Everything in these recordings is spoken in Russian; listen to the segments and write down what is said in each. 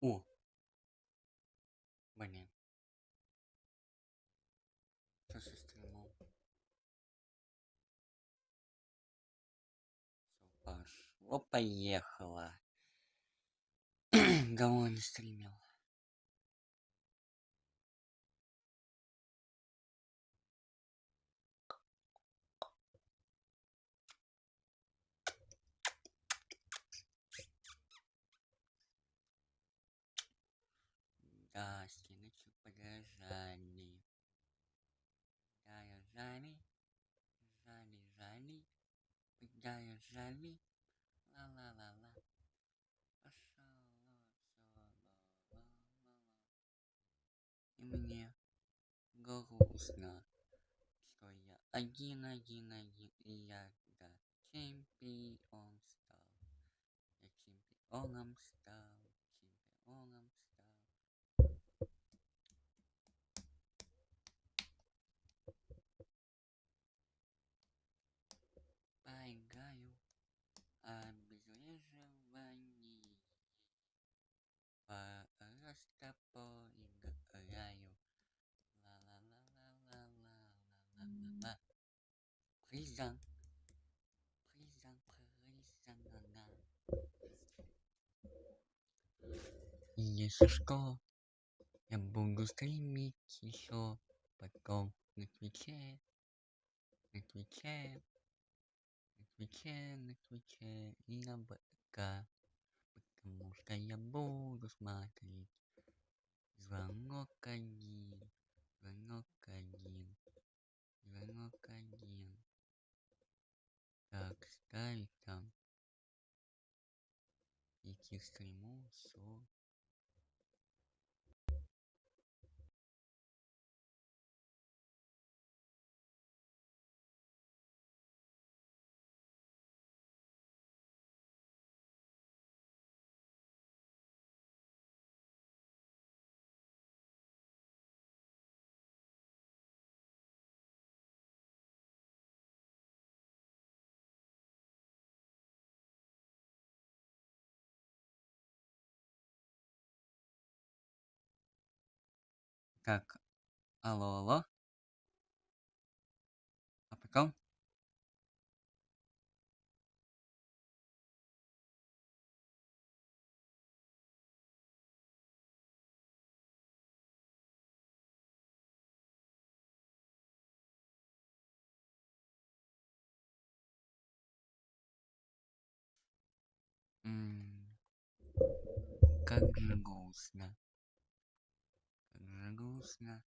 О, блин, что со стримом? Пошло, поехало. Давно не стримил. Да, скиночек подожали. Подожали, жали, подожали. Ла-ла-ла-ла. Пошла, ла-ла-ла-ла. И мне грустно, что я один, и я да чемпион стал. Я чемпионом стал, чемпионом стал. Поиграю обезвреживании. Просто поиграю. Ла-ла-ла-ла-ла-ла-ла-ла-ла. Призан, ага. И если что, я буду стримить еще потом на Твиче, на Твиче, на Твиче, на Твиче и на БК. Потому что я буду смотреть звонок один, звонок один, звонок один. Так, ставить там идти в стриму, все. Так, алло, алло, а потом м, как же грустно, как же грустно.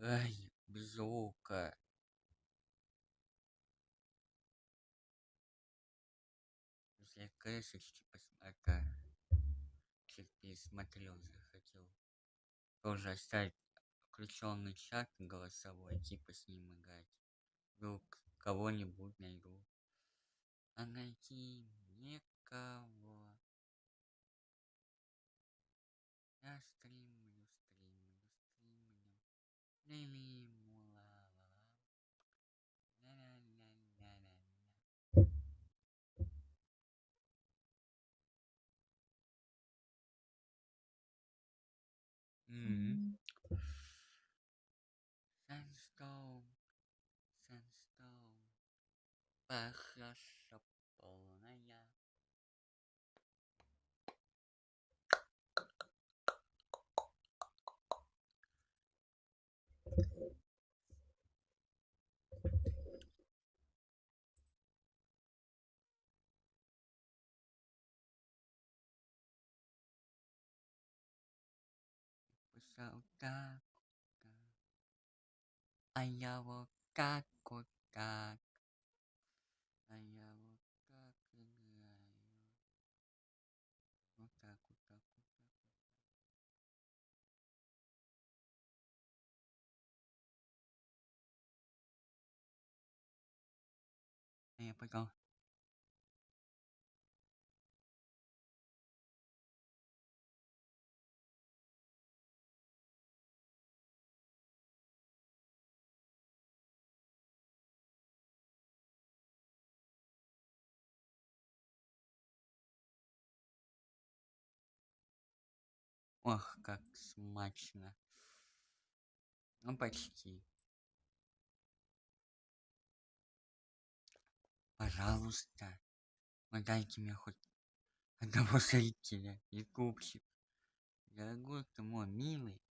Ай, без звука. Если крышечки это пересмотрел, захотел тоже оставить включенный чат голосовой, типа с ним играть. Вдруг кого-нибудь найду. А найти некого. Я стримлю. Лили-му-ла-ла-ла. Ля-ля-ля-ля-ля-ля. М. Sandstone, Sandstone. Хорошо полная. Писал так, а я вот так вот так, а я вот так играю. Вот так, вот так, вот так. А я понял. Ох, как смачно. Ну, почти. Пожалуйста, вы дайте мне хоть одного зрителя, ютубчик. Дорогой ты мой, милый.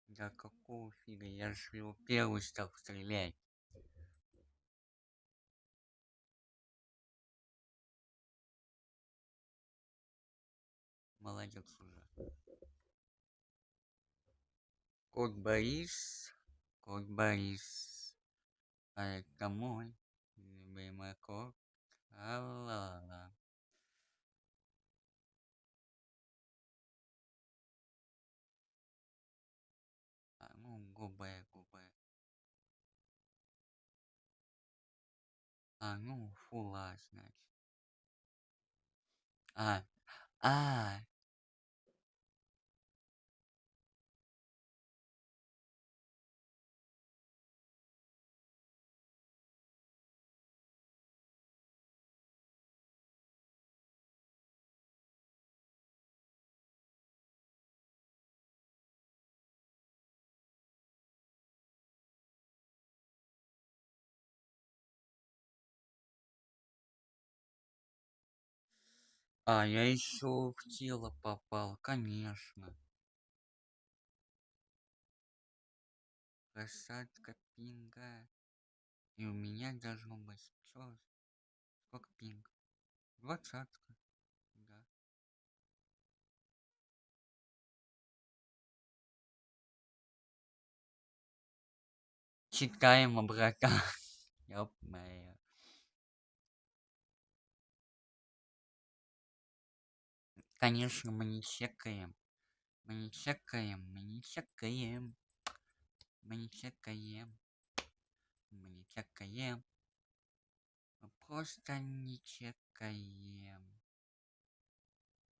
Да какого фига, я же его первый стал стрелять. Молодец уже. Кот Борис, кот Борис. А это мой любимый кот. А-ла-ла. А, ну, губы. А, ну, фула, значит. А, а, я еще в тело попал, конечно. Касатка пинга. И у меня должно быть что? Сколько пинг? 20. Да. Читаем братан. Ёп моя. Конечно, мы не чекаем. Мы не чекаем. Мы не чекаем. Мы не чекаем. Мы не чекаем. Мы просто не чекаем.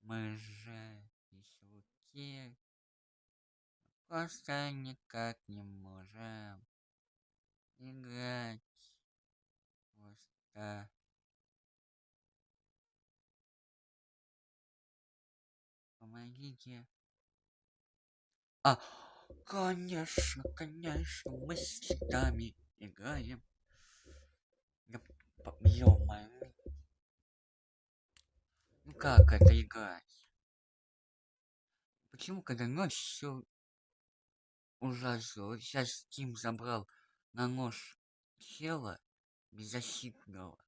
Мы же еще те. Просто никак не можем играть. Просто. Помогите. А, конечно, мы с читами играем. Ё-моё. Ну как это играть? Почему, когда ночь, все ужасно? Вот сейчас Тим забрал на нож чела беззащитного.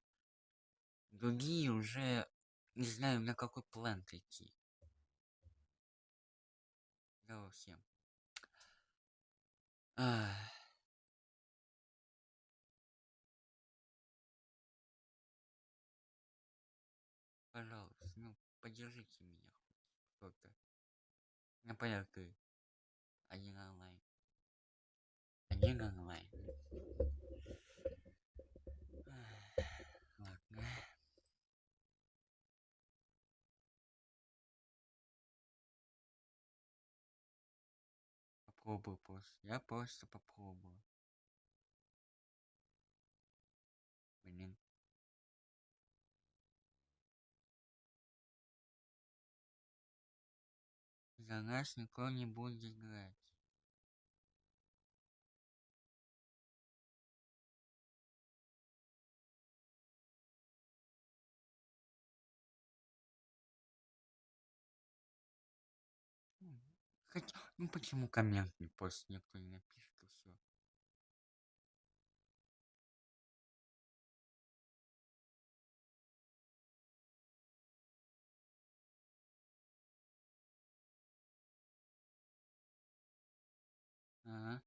Другие уже не знаю, на какой план идти. Здорово всем. Ах, пожалуйста, ну, поддержите меня кто-то. На порядке. Один онлайн. Один онлайн. Ладно. Попробую просто. Я просто попробую. Блин. За нас никто не будет играть. Хотя, ну почему коммент не просто никто не напишет и все. Ага.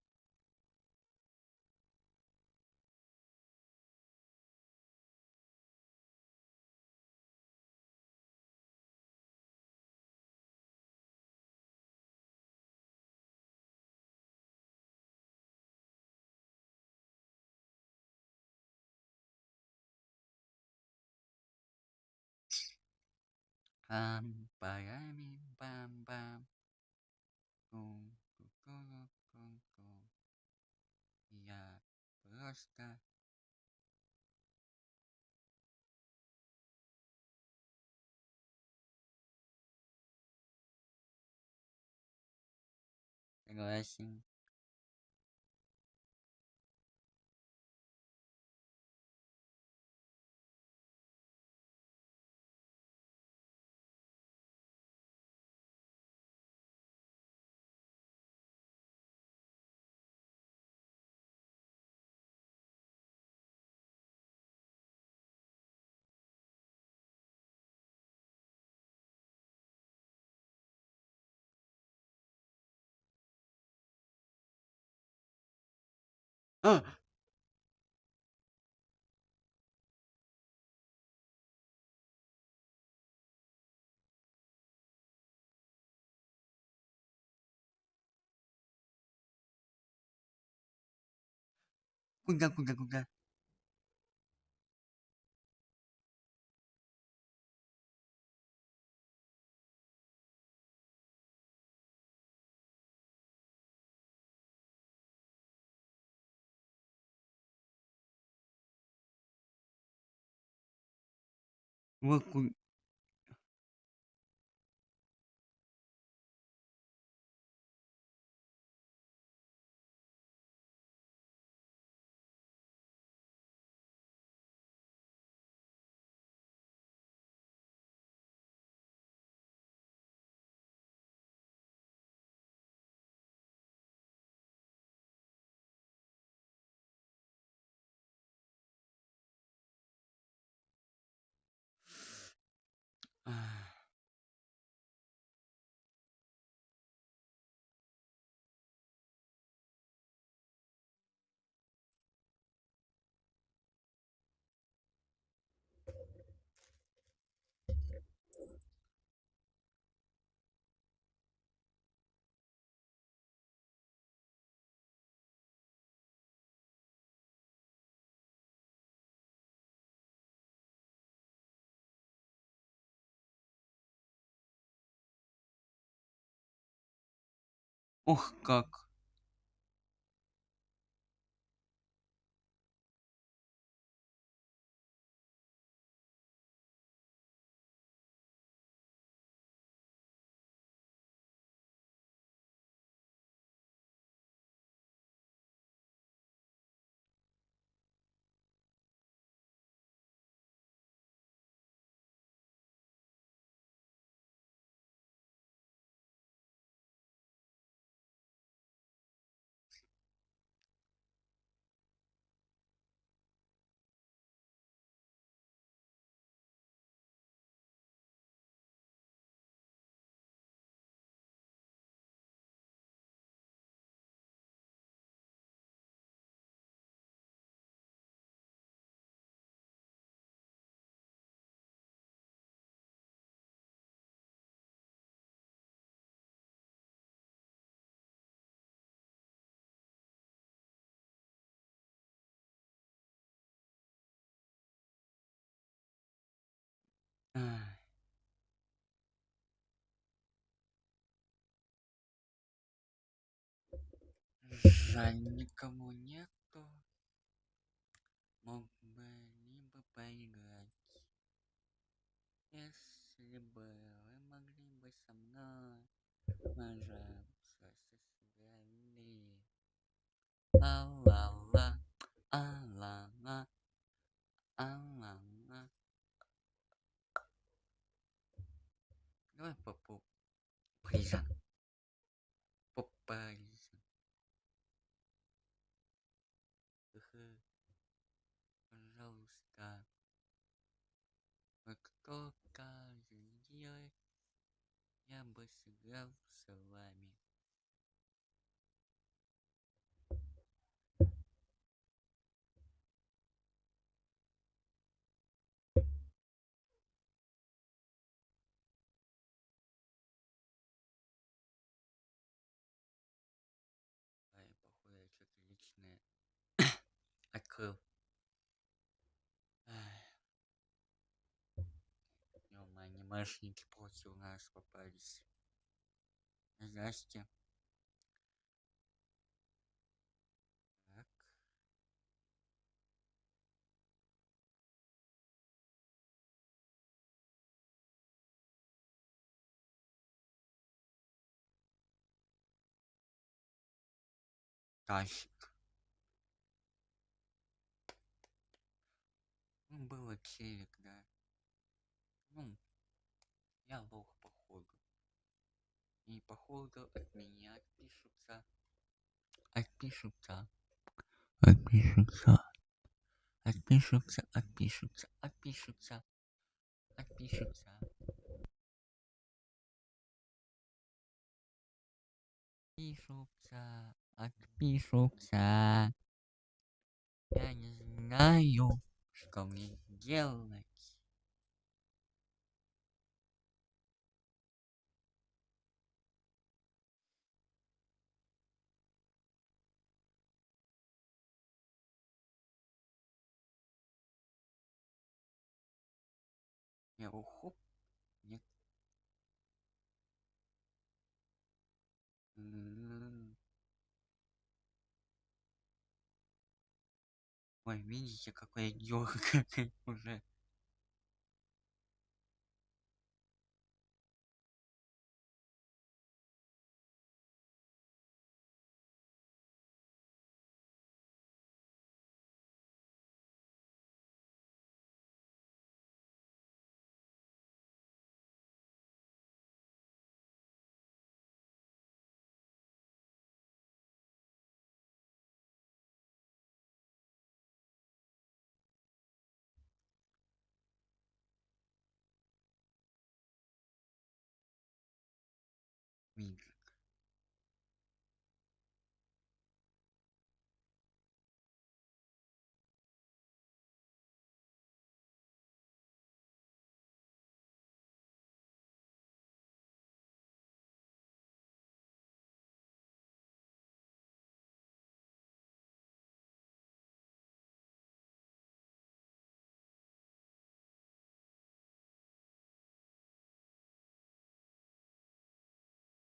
Пам парами пам пам. Тум ту ту ту ту. Я просто согласен. А! Куда, куда, куда? Вот ох как. Жаль, никого нету. Мог бы либо поиграть. Если бы вы могли бы со мной, пожалуйста, сыграли. Ла-ла-ла, а-ла-ла, а-ла-ла. Давай попу Парижан. Поп Парижан. Пожалуйста. Вы кто каждый день я бы сыграл с вами. Ай, похоже, я что-то личное открыл. Ё-моё, анимешники против нас попались. Здрасте. Так, тащик. Ну, было челик, да. Ну, я лох, походу. И походу от меня отпишутся. Отпишутся. Отпишутся. Отпишутся. Отпишутся. Отпишутся. Отпишутся. Отпишутся. Отпишутся. Я не знаю, что мне делать. Я уху. Нет. Ой, видите, какой я дёргый уже. Видно.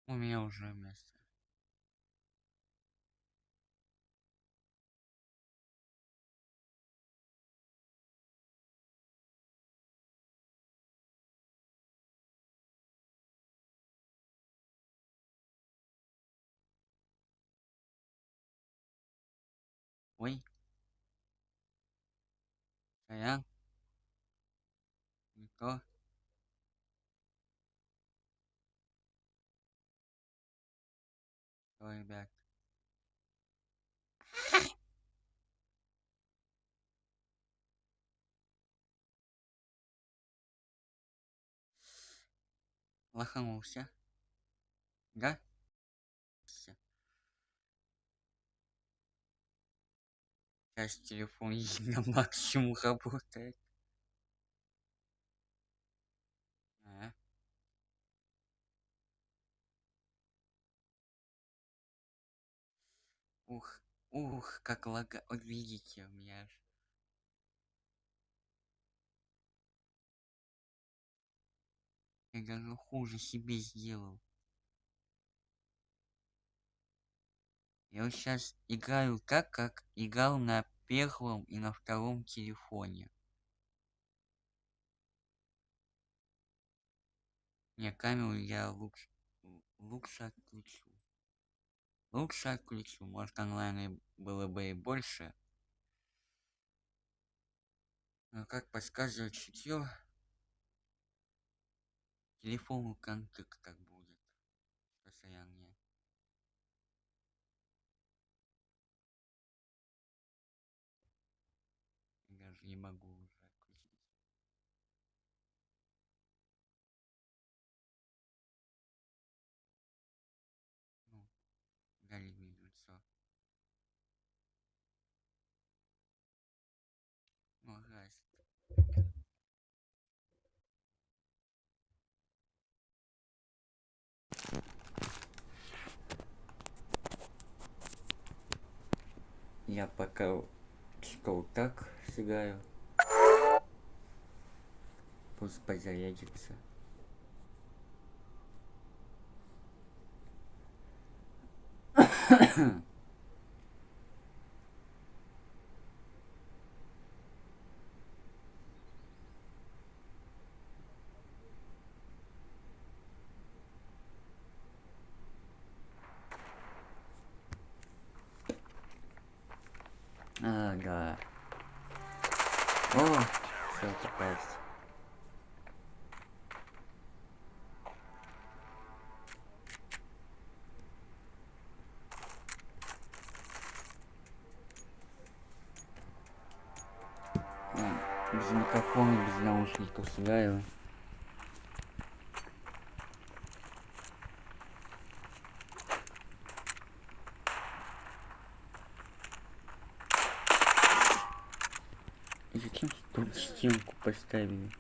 У меня уже место. Ой, сорян. Не то. То, ребят. Лоханулся. Да? Сейчас телефон на максимум работает. А, ух, ух, как лага. Вот видите, у меня аж. Я даже хуже себе сделал. Я вот сейчас играю так, как играл на первом и на втором телефоне. Не, камеру я лучше отключу. Лучше отключу. Может, онлайн было бы и больше. Но как подсказывает чутье, телефон контакт так будет. Постояннее. Я даже не могу уже отключить. Ну, дали видно все. Ну, раз. Я пока что так сыграю. Пусть подзарядится. Ага. О, все попасть. Без микрофона, без наушников сыграю. И зачем тут стенку поставили?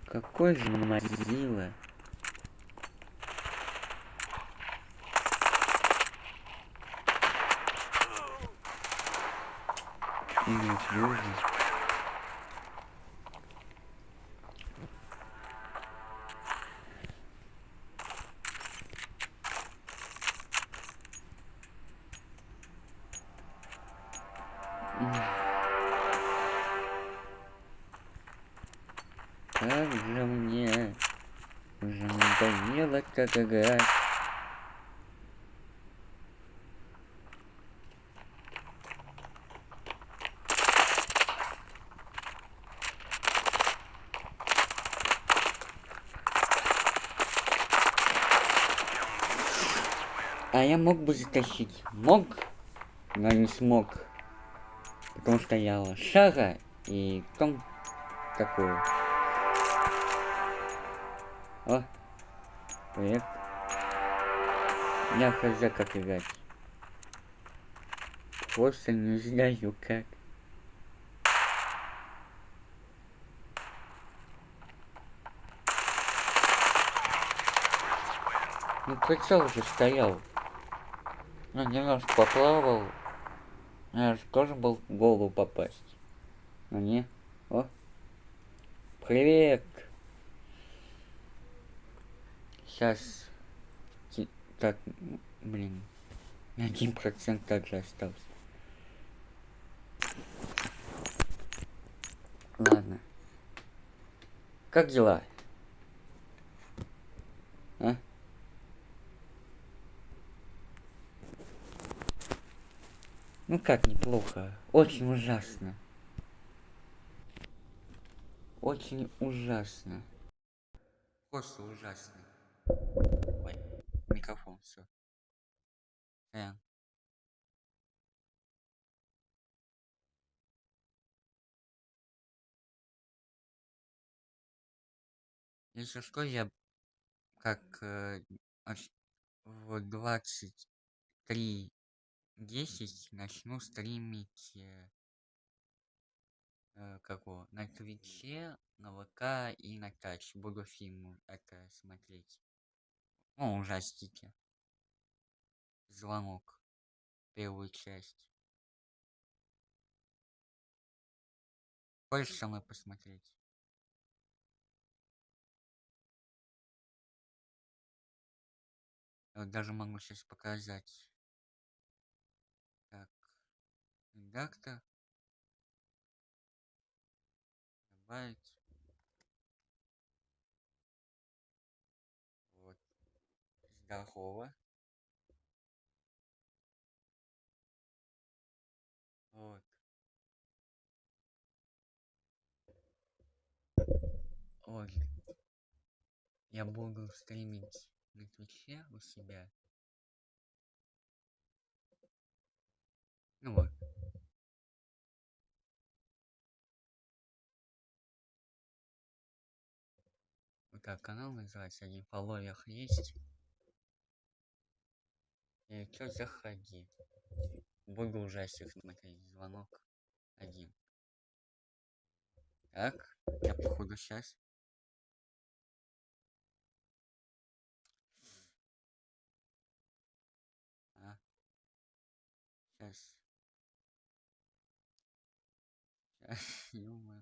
Какой же мазила. Неуклюжий. Как же мне уже надоело как играть. А я мог бы затащить. Мог, но не смог. Потому что я лошара и том такой. О, привет. Я хз как играть. Просто не знаю как. Ну прицел уже стоял. Ну немножко поплавал. Я же тоже был в голову попасть. Но не. О, привет. Сейчас. Так, блин. 1% также остался. Ладно. Как дела? А? Ну как, неплохо. Очень ужасно. Очень ужасно. Просто ужасно. Ой, микрофон, все. Если что, я как в 23:10 начну стримить на Твиче, на ВК и на Тач. Буду фильм это смотреть. Ну, ужастики. Звонок. Первую часть. Хочешь со мной посмотреть? Я вот даже могу сейчас показать. Так, редактор. Добавить. Вот. Здорово. Вот. Ой, я буду стримить на Твиче у себя. Ну вот. Вот так канал называется. Один фолловер есть. И чё, заходи. Буду ужастик смотреть. Звонок один. Так, я походу сейчас. А, сейчас. Сейчас. Ё-моё,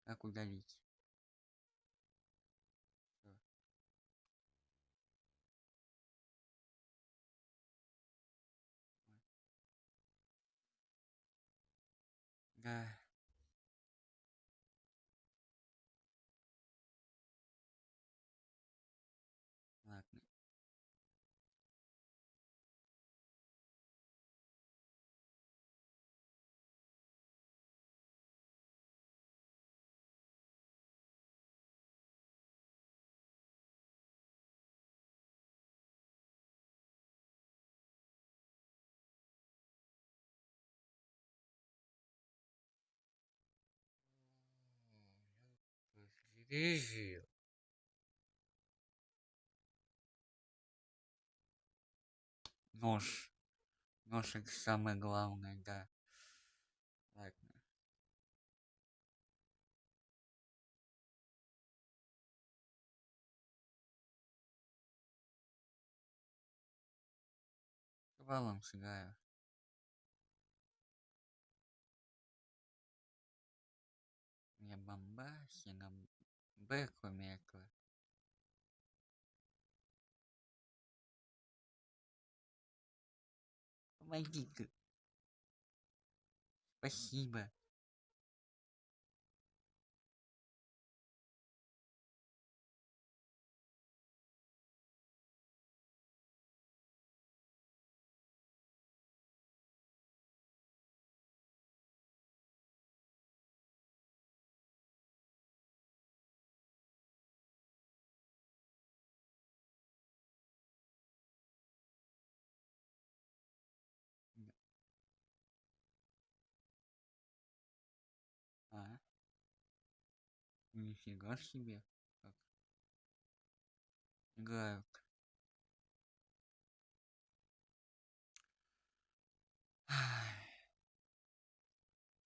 как удалить? Всё. Да, ладно. Подожди. Нож. Нож это самое главное, да. Ладно. Валом сыграю. Я бомба, сина Б, кроме этого. Помоги-ка. Спасибо. А, нифига себе. Как играют.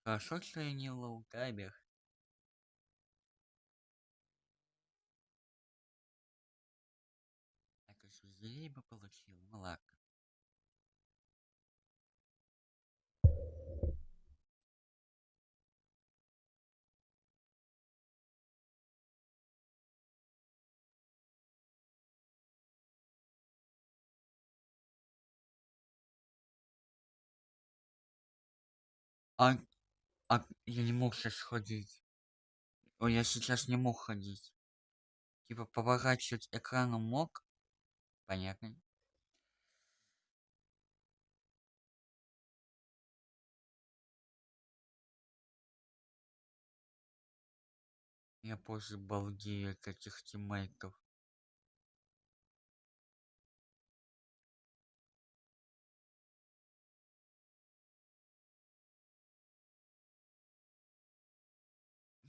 Хорошо, что я не лоутайбер. Это сузерей бы получил. Ну ладно. А, я не мог сейчас ходить. Ой, я сейчас не мог ходить. Типа поворачивать экраном мог. Понятно. Я позже балдею от этих тиммейтов.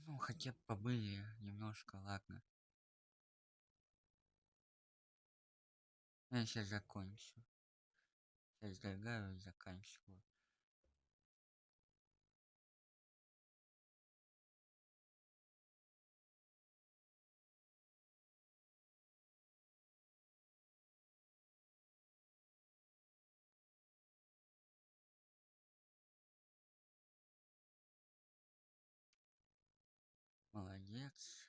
Ну, хотя бы побыли немножко, ладно. Я сейчас закончу. Сейчас догаю и заканчиваю. молодец.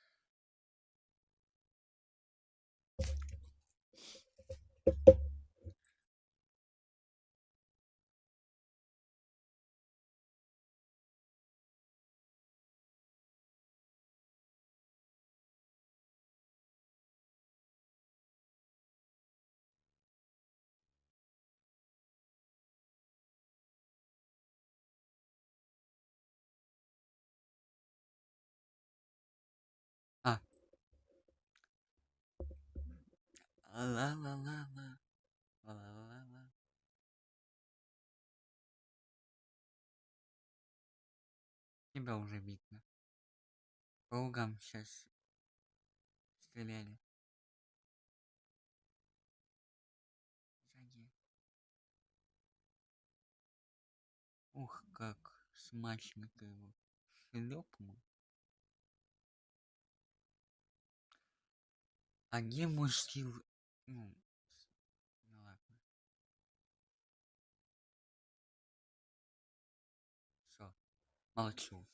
А. Ла-ла-ла-ла. Ла-ла-ла-ла. Тебя уже видно. По угам сейчас стреляли. Сзади. Ух, как смачно ты его шлепнул. А где мой скилл? Ну, ну ладно. Все, молчу.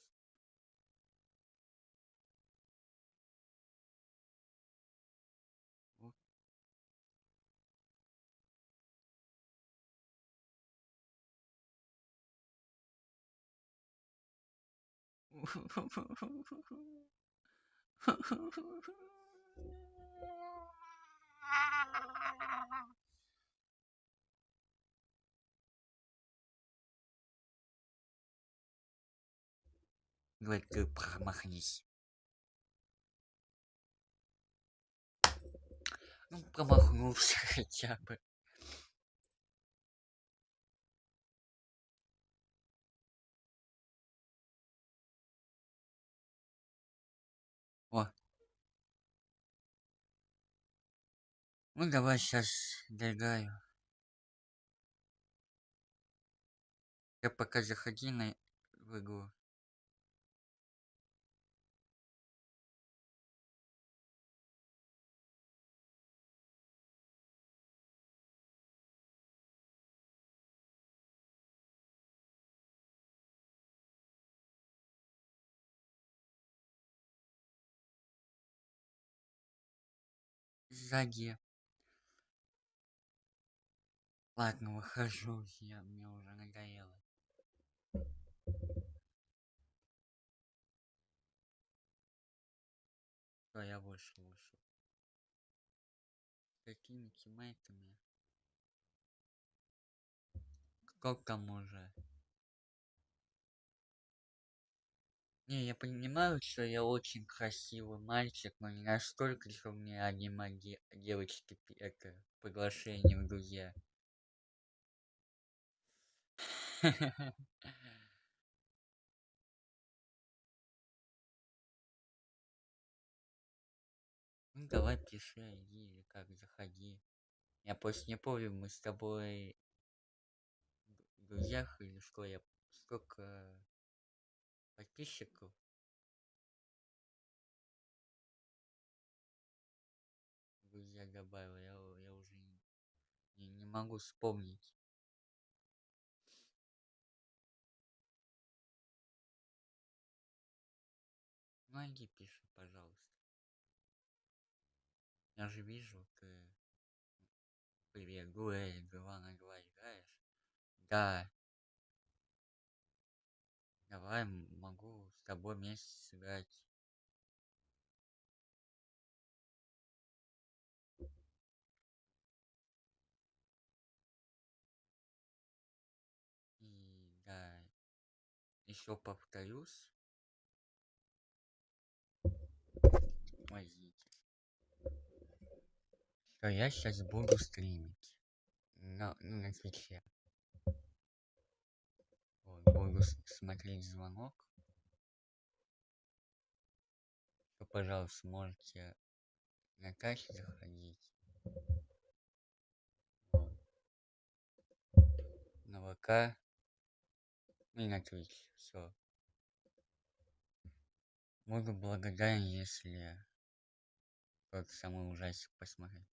Вот. Давай ты промахнись. Ну, промахнулся хотя бы. О, ну давай сейчас доиграю. Я пока заходи на в игру. Сзади. Ладно, выхожу. Мне уже надоело. Что я вышел. Какими тиммейтами? Кто там уже? Не, я понимаю, что я очень красивый мальчик, но не настолько, что мне аниме девочки это приглашение в друзья. Ну давай пиши, иди или как, заходи. Я просто не помню, мы с тобой в друзьях или что, я сколько подписчиков. Друзья добавил, я уже не могу вспомнить. Ну иди пиши, пожалуйста. Я же вижу, ты привет, дуэль, 2 на 2 играешь. Да, давай могу с тобой вместе сыграть. И да, еще повторюсь. Возите. Что я сейчас буду стримить. На Твиче. Вот, буду смотреть звонок. То, пожалуйста, можете на кач заходить. Вот. На ВК. И на Twitch. Все. Буду благодарен, если тот самый ужастик посмотреть.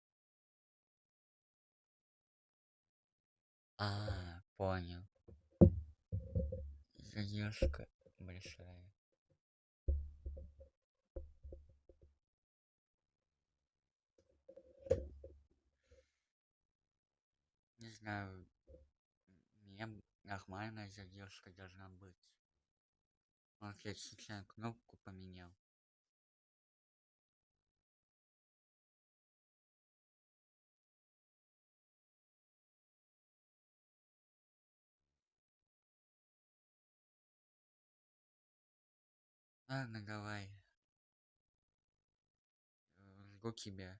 А, понял. Задержка большая. знаю, мне нормальная задержка должна быть. Вот я случайно кнопку поменял. Ладно, давай. Жду тебя.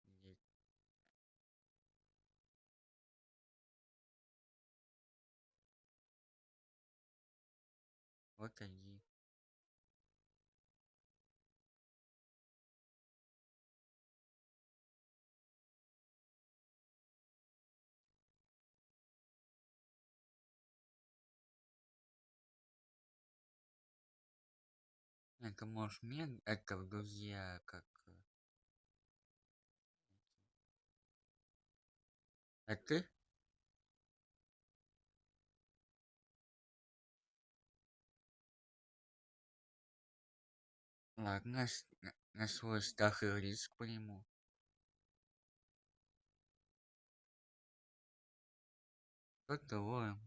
Иди. Вот иди. Это можешь мне это в друзья как... А ты? Ладно, на свой страх и риск приму. Что того?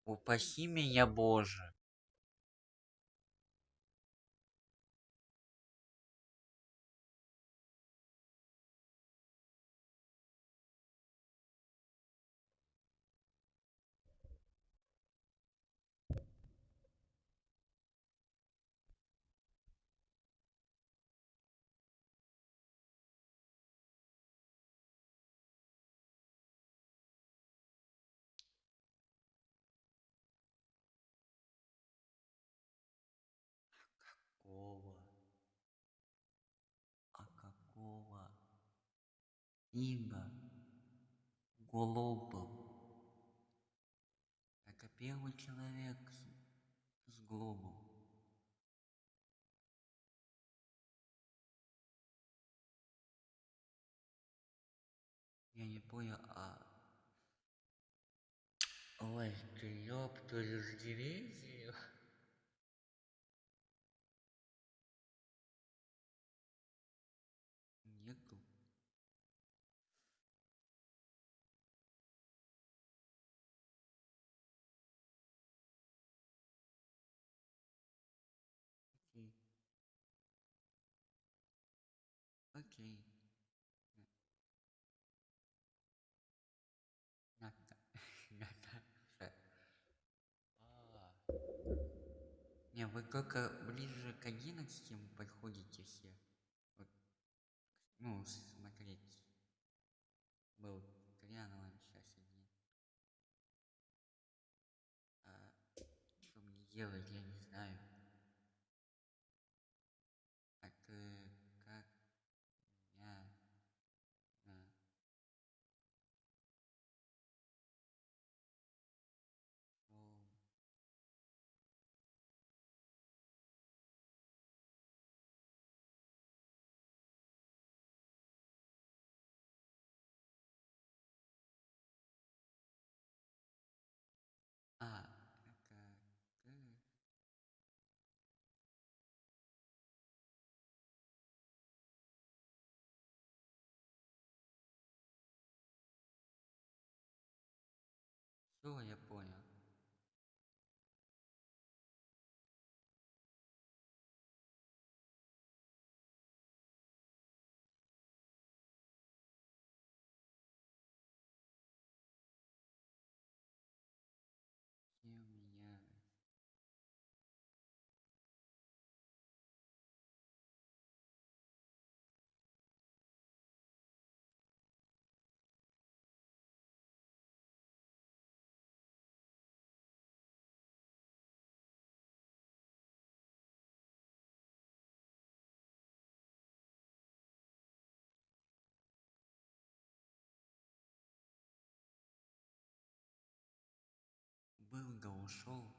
Упаси меня, Боже. Какого? А какого? Имя? Глобал. Это первый человек с глобом. Я не понял, а... Ой, ты ёб твою ж дивизию. Нету. Окей. Окей. Ната. Наташа. А. Не, вы только ближе к 11 подходите все. Вот, ну, смотреть. Был Корианова сейчас один. А, что мне делать, я не знаю. А ты как меня на... О, а, это ты... Что я понял? И у меня... Был да ушел.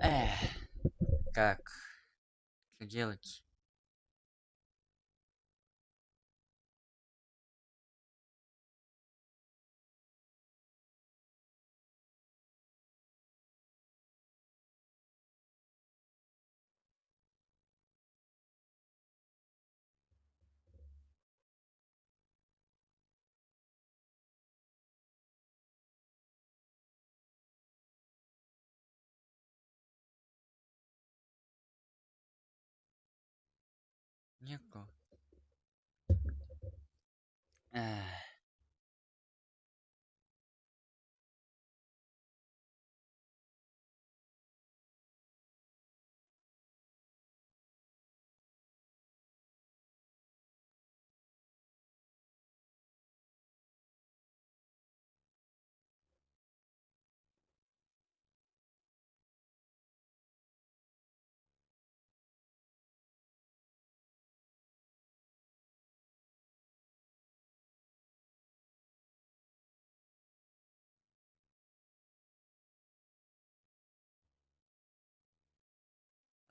Эх, как? Что делать? Nieko. Ech.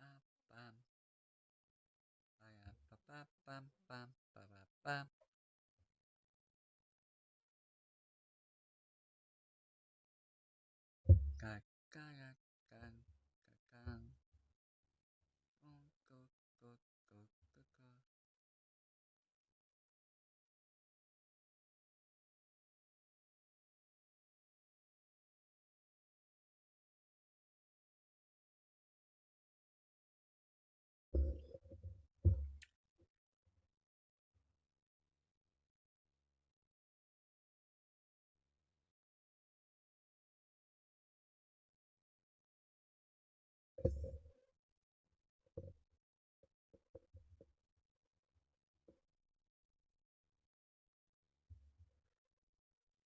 Па-пам. Па-я-па-па-пам-пам. Па-па-пам. Какая-кан. Какан. Ку-ку-ку-ку-ку-ку.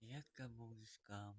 Яка музыка.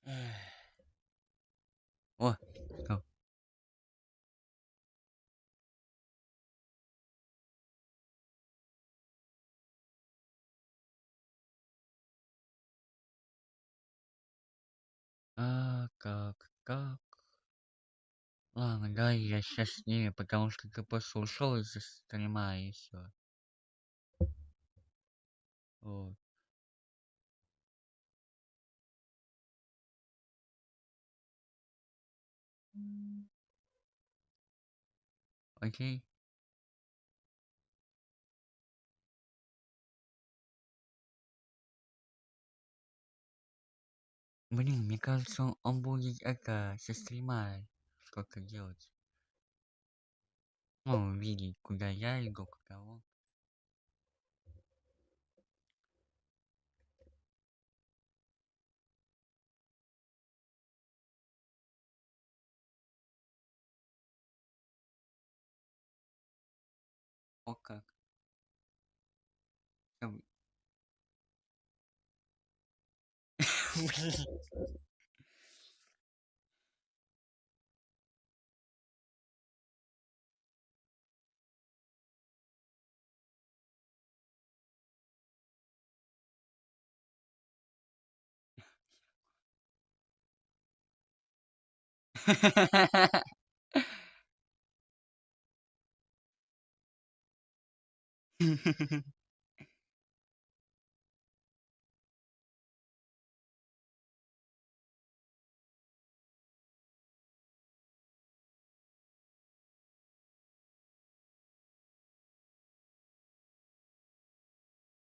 Эх. О, что? Как? Ладно, да, я сейчас с ними, потому что ты просто ушел из стрима и все. Вот. Окей. Блин, мне кажется, он будет это со стрима что-то делать. Ну, видеть, куда я иду, куда он. О как. Блин.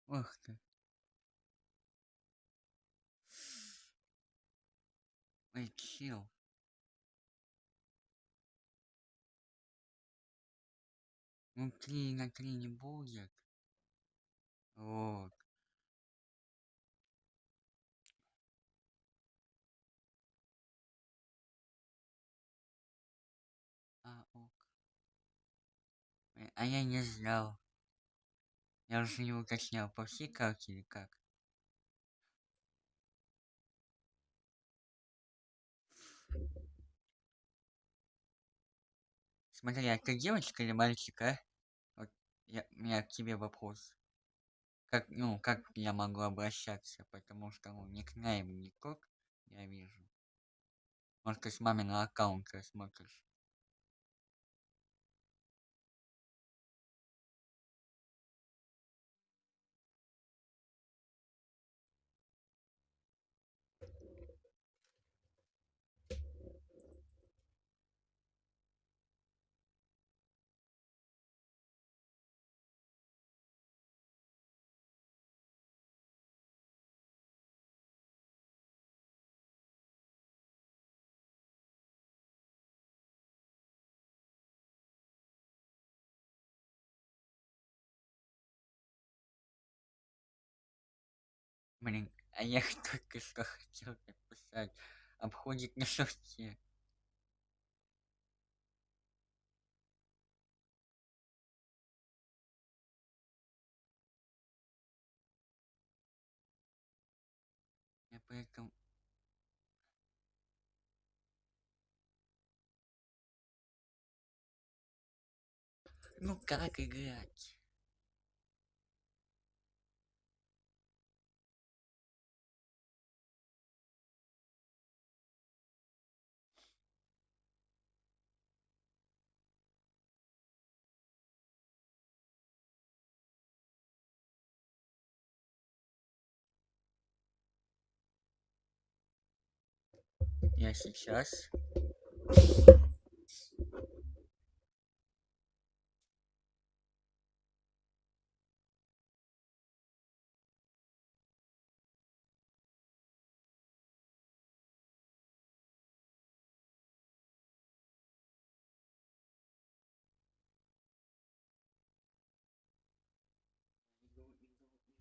Ух ты. Ой, чил. Ну, 3 на 3 не будет. Вот. Ок. А я не знал. Я уже не уточнял, по всей карте или как. Смотри, а ты девочка или мальчик, а? Вот у меня к тебе вопрос. Как я могу обращаться? Потому что, никнейм не тот, я вижу. Может, ты с маминого аккаунта смотришь. Блин, а я только что хотел написать. Обходит на шорте. Я поэтому... Ну как играть? Я сейчас...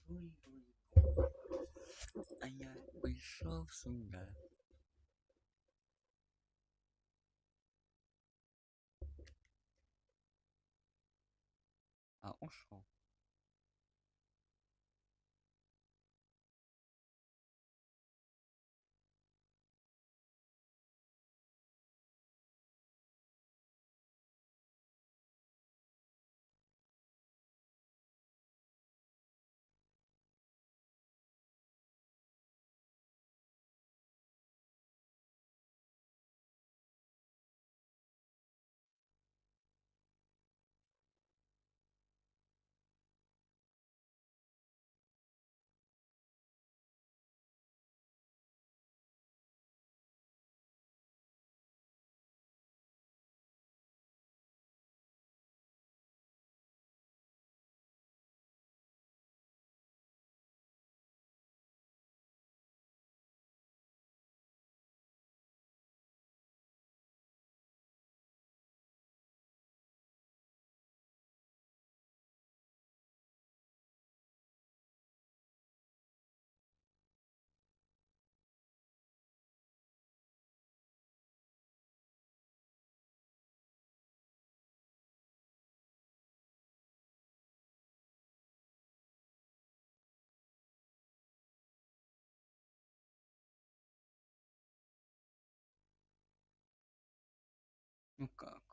иду. А я пришел сюда. Ушел. Ну как?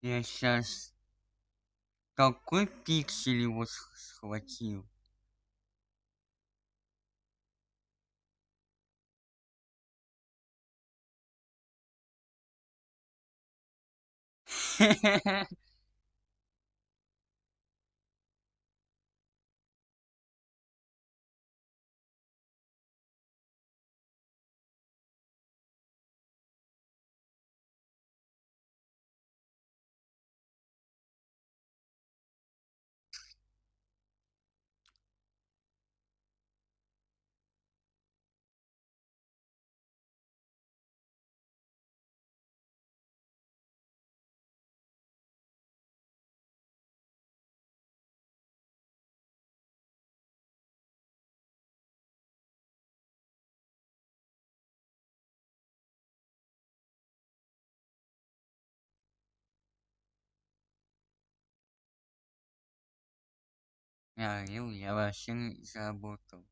Я сейчас какой пиксель его схватил? Я вообще не заработал.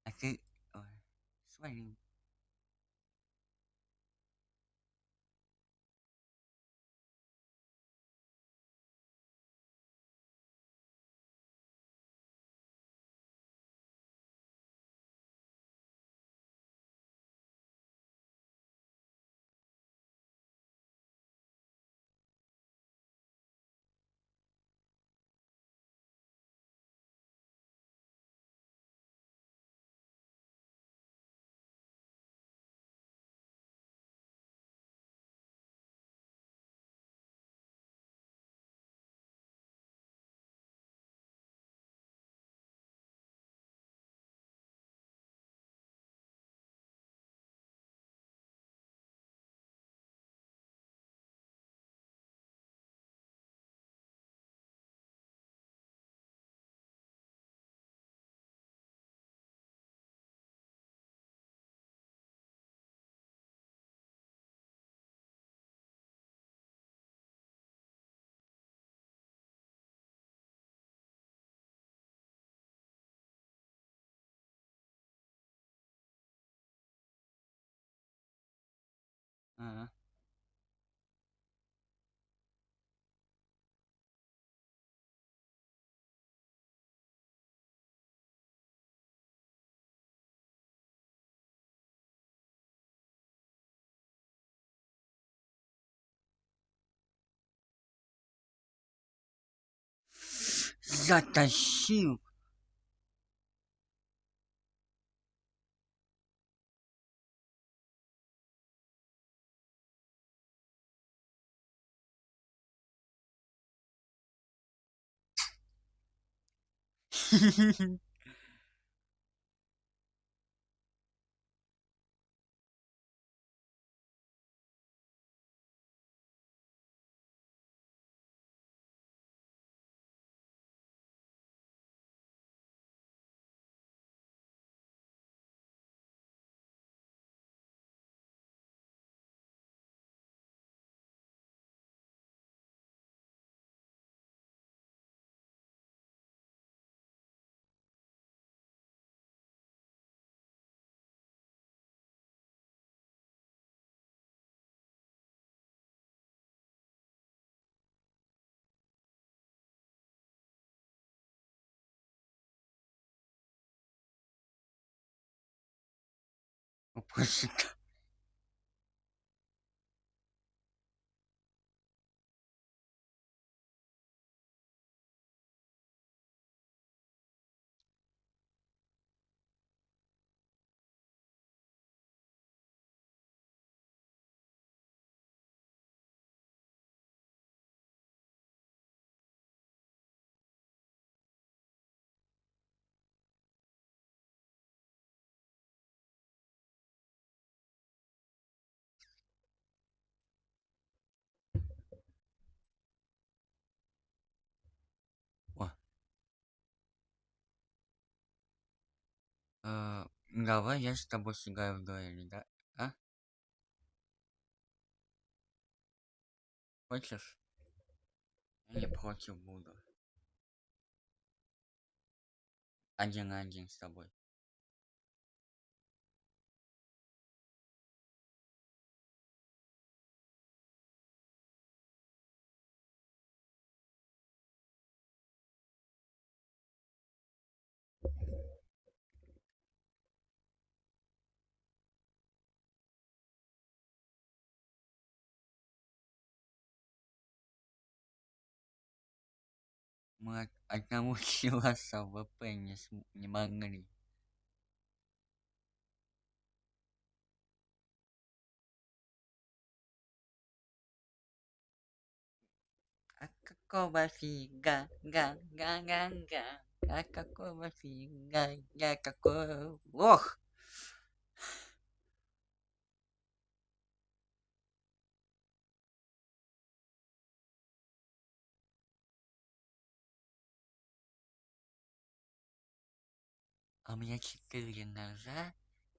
А ты... Ой, свалил. Ага. Затащил. Просто Давай я с тобой сыграю в дуэли, да? А? Хочешь? Я не против буду. 1-1 с тобой. Мы одного сила с АВП не могли. А какого фига, га. А какого фига, я какой лох. А у меня 4 ножа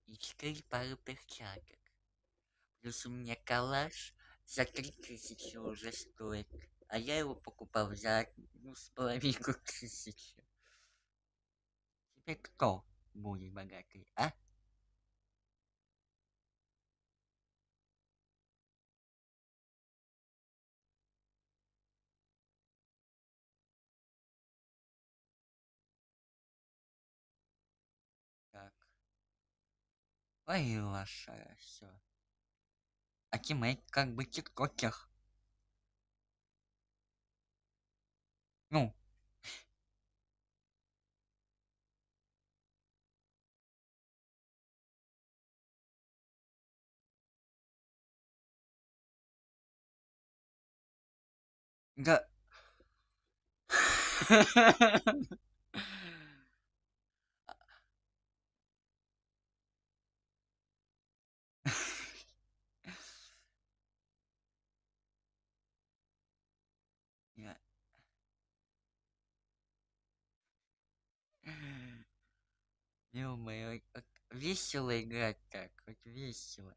и 4 пары перчаток. Плюс у меня калаш за 3000 уже стоит. А я его покупал за 1500. Теперь кто будет богатый, а? Так. Ой, лошара, все. А тиммейт как бы тиктокер. Ну, да. Я- Ё-моё, как весело играть так, вот весело.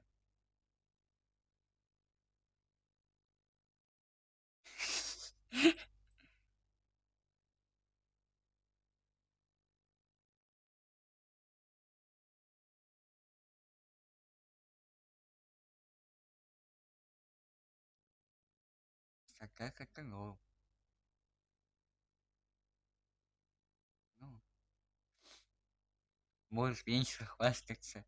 А как это гол? Ну, можешь меньше хвастаться.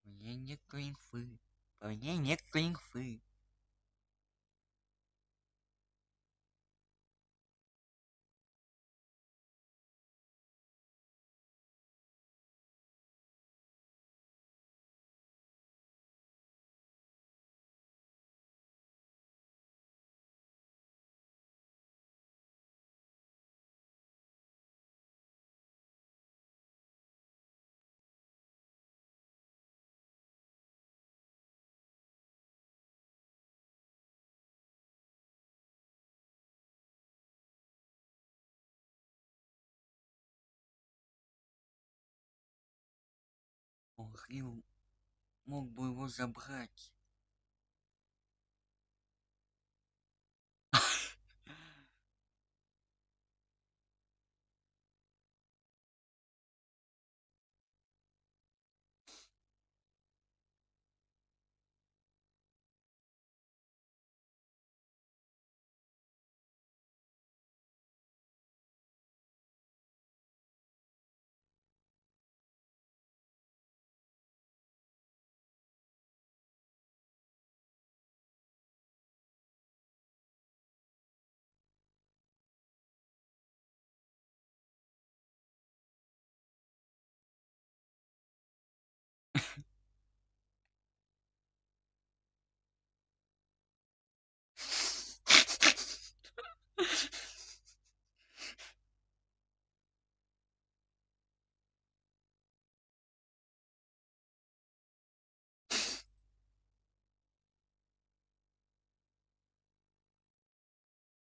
У меня нет инфы. У меня нет инфы. Ох, и мог бы его забрать.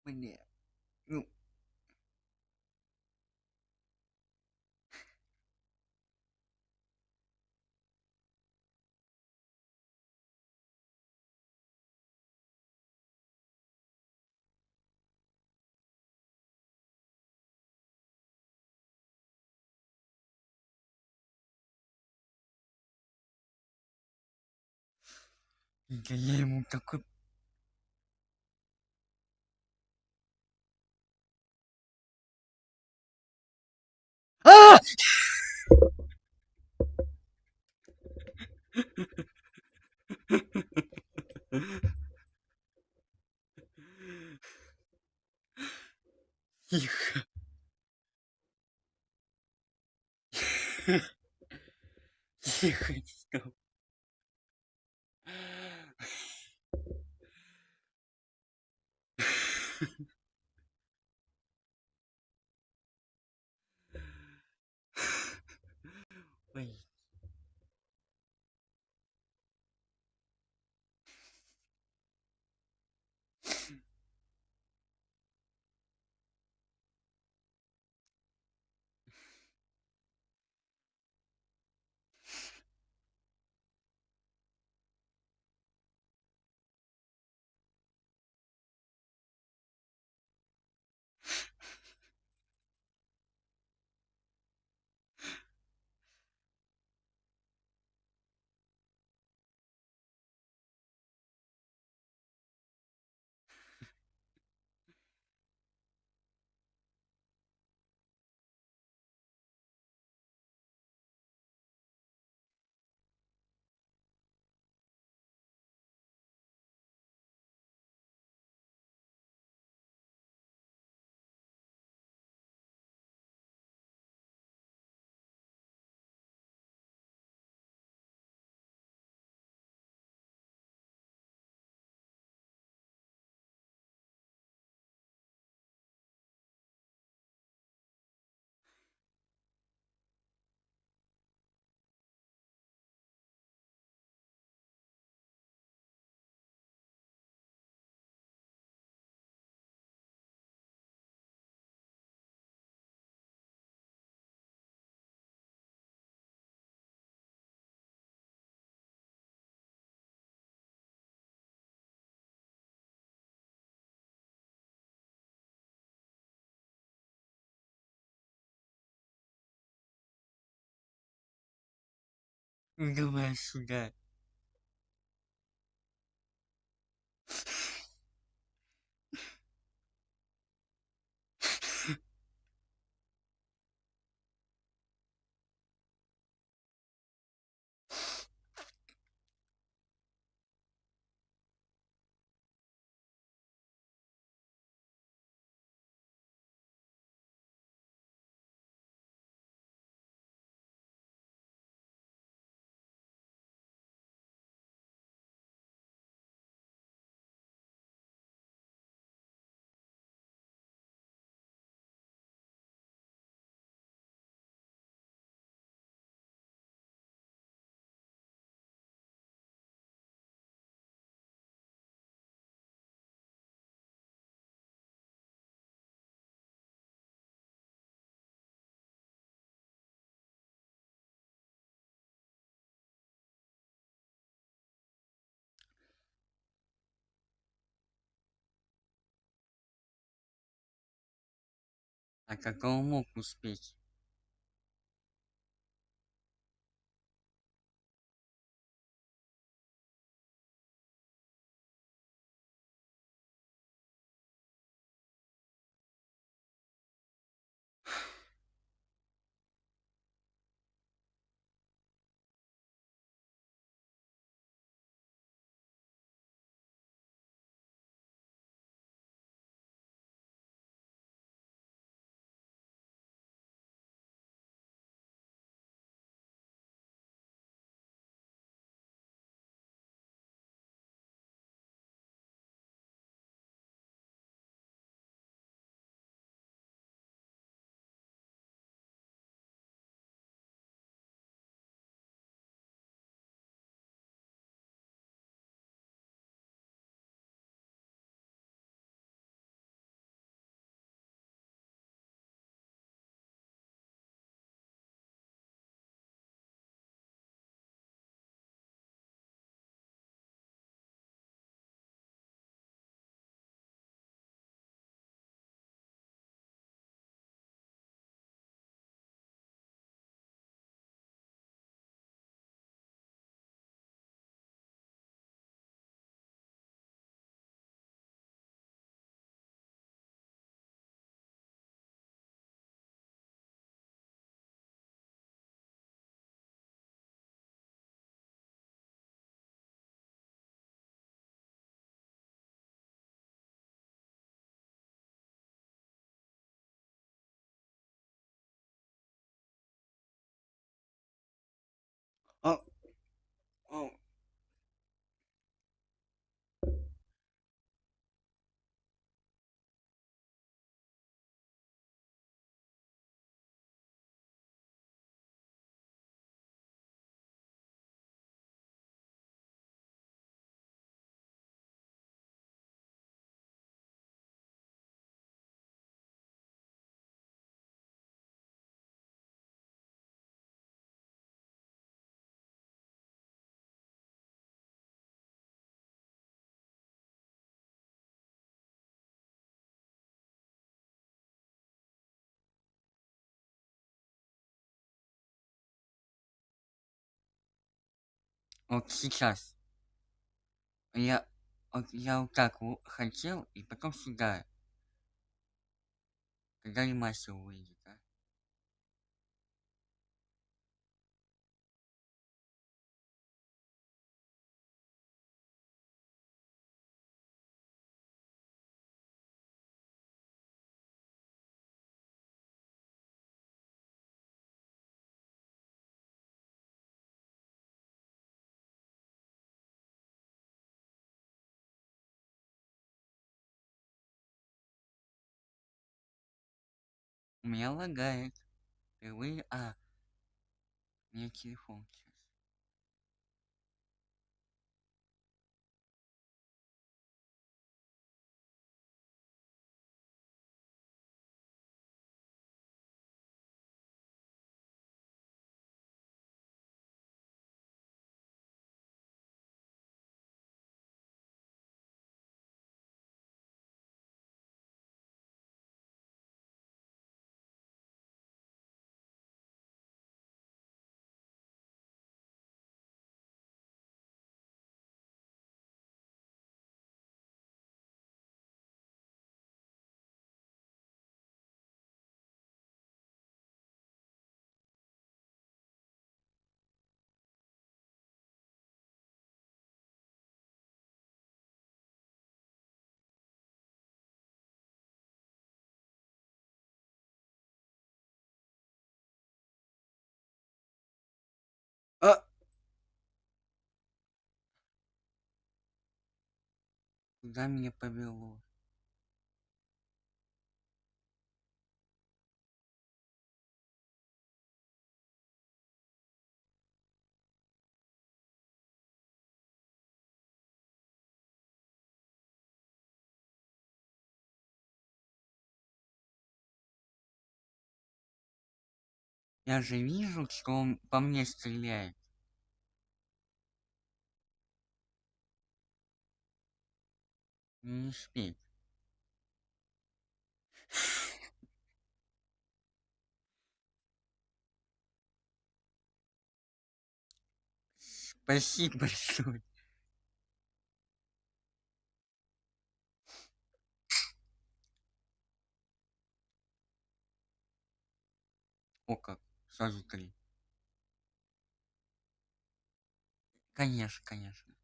Мне, ну, да я ему такой... А! Тихо, тихо, стоп. Ой, ну давай сюда. А как он мог успеть? О, о, вот сейчас. Я вот так хотел, и потом сюда. Когда ремастер выйдет, а? У меня лагает. Впервые. У меня телефон сейчас. А! Куда меня повело? Я же вижу, что он по мне стреляет. Не успеть. Спасибо большое. О как. Сразу 3. Конечно, конечно.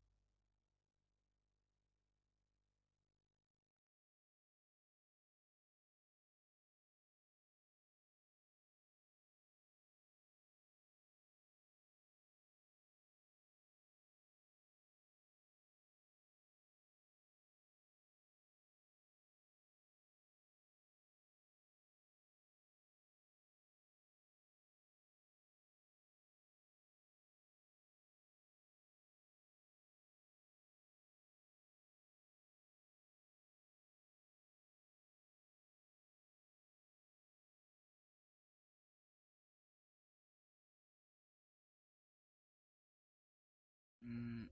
М,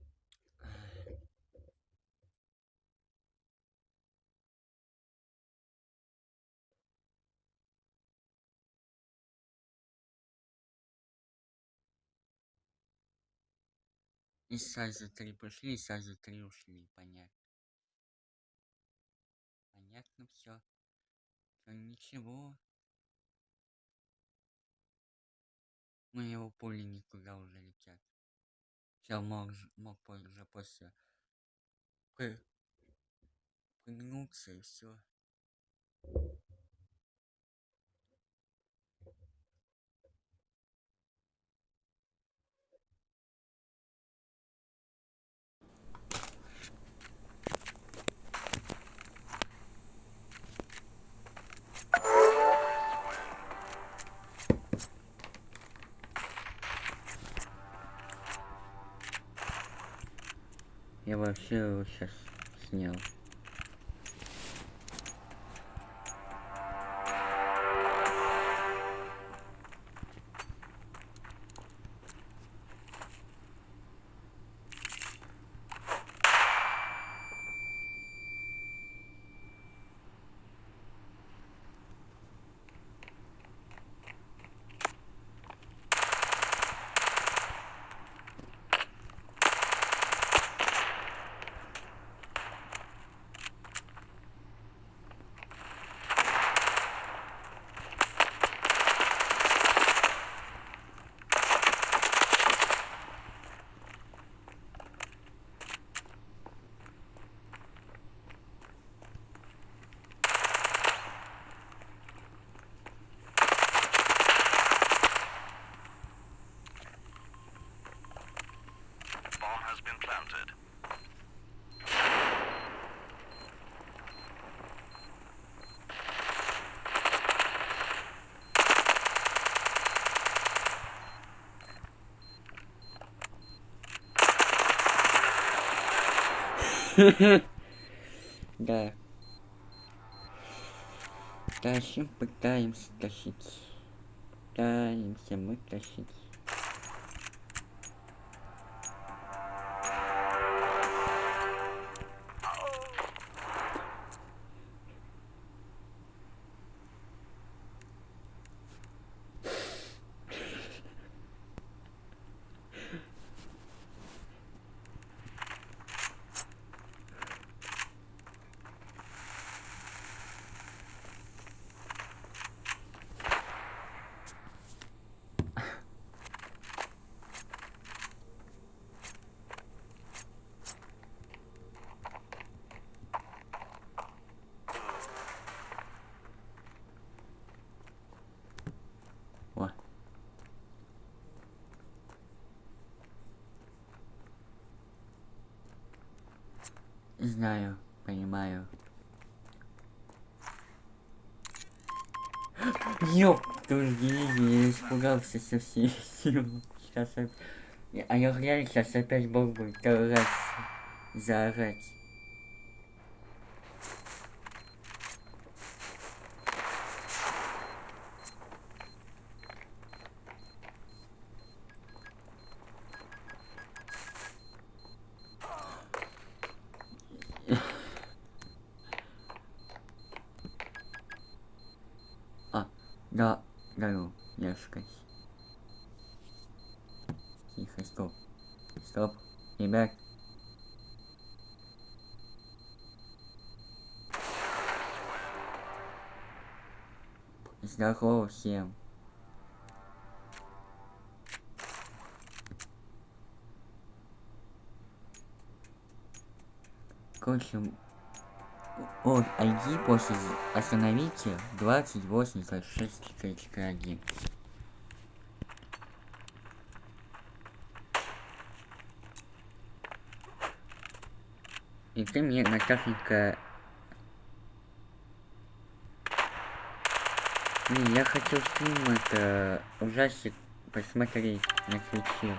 И сразу 3 пошли, и сразу 3 ушли. Понятно. Понятно все. Ничего. Но его пули никуда уже летят. Все, мог уже после при- пригнуться и все. Я вообще его сейчас снял. Да. Тащим, пытаемся тащить. Пытаемся мы тащить. О. Знаю, понимаю. Ёп, тоже я испугался совсем. Сейчас а я реально сейчас опять Бог будет орать, заорать. Да, ну, я сказать. Тихо, стоп. Стоп, ребят. Здорово всем. Короче, от ID после остановите 28.26.1. И ты мне, Наташенька... Блин, я хотел стрим это ужастик посмотреть на Твиче.